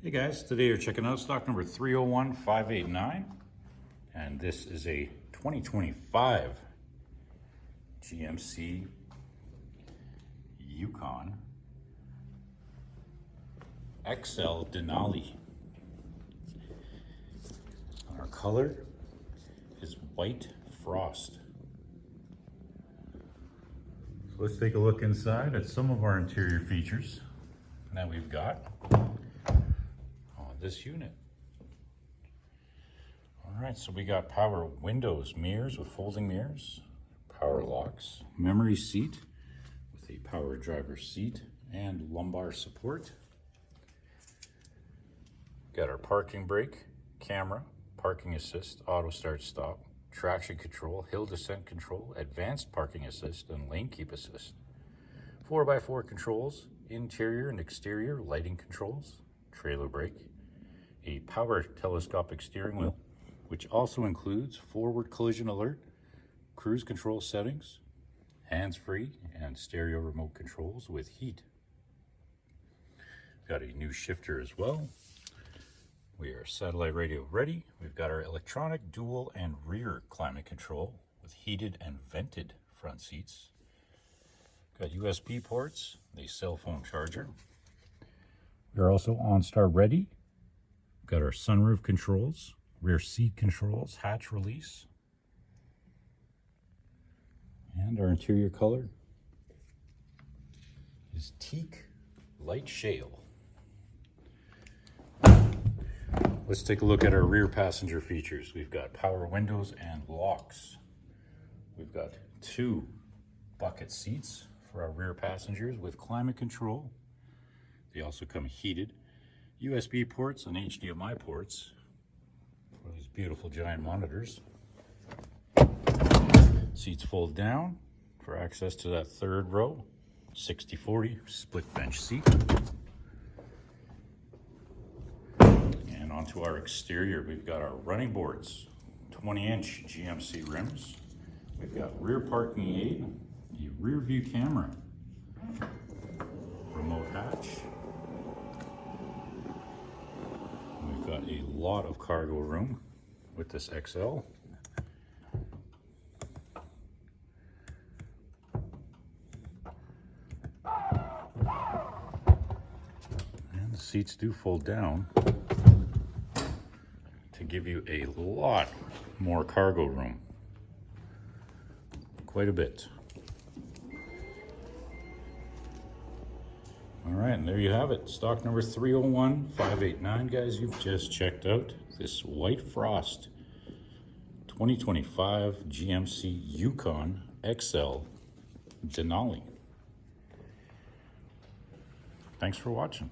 Hey guys, today you're checking out stock number 301589, and this is a 2025 GMC Yukon XL Denali. Our color is white frost. So let's take a look inside at some of our interior features that we've got this unit. All right, so we got power windows, mirrors with folding mirrors, power locks, memory seat with a power driver seat and lumbar support. Got our parking brake, camera, parking assist, auto start stop, traction control, hill descent control, advanced parking assist, and lane keep assist. 4x4 controls, interior and exterior lighting controls, trailer brake, a power telescopic steering wheel, which also includes forward collision alert, cruise control settings, hands-free, and stereo remote controls with heat. Got a new shifter as well. We are satellite radio ready. We've got our electronic dual and rear climate control with heated and vented front seats. Got USB ports, a cell phone charger. We're also OnStar ready. Got our sunroof controls, rear seat controls, hatch release, and our interior color is teak light shale. Let's take a look at our rear passenger features. We've got power windows and locks. We've got 2 bucket seats for our rear passengers with climate control. They also come heated. USB ports and HDMI ports for these beautiful giant monitors. Seats fold down for access to that third row. 60/40 split bench seat. And onto our exterior, we've got our running boards, 20-inch GMC rims. We've got rear parking aid, a rear view camera, remote hatch. We've got a lot of cargo room with this XL. And the seats do fold down to give you a lot more cargo room. Quite a bit. All right, and there you have it. Stock number 301589, guys. You've just checked out this white frost 2025 GMC Yukon XL Denali. Thanks for watching.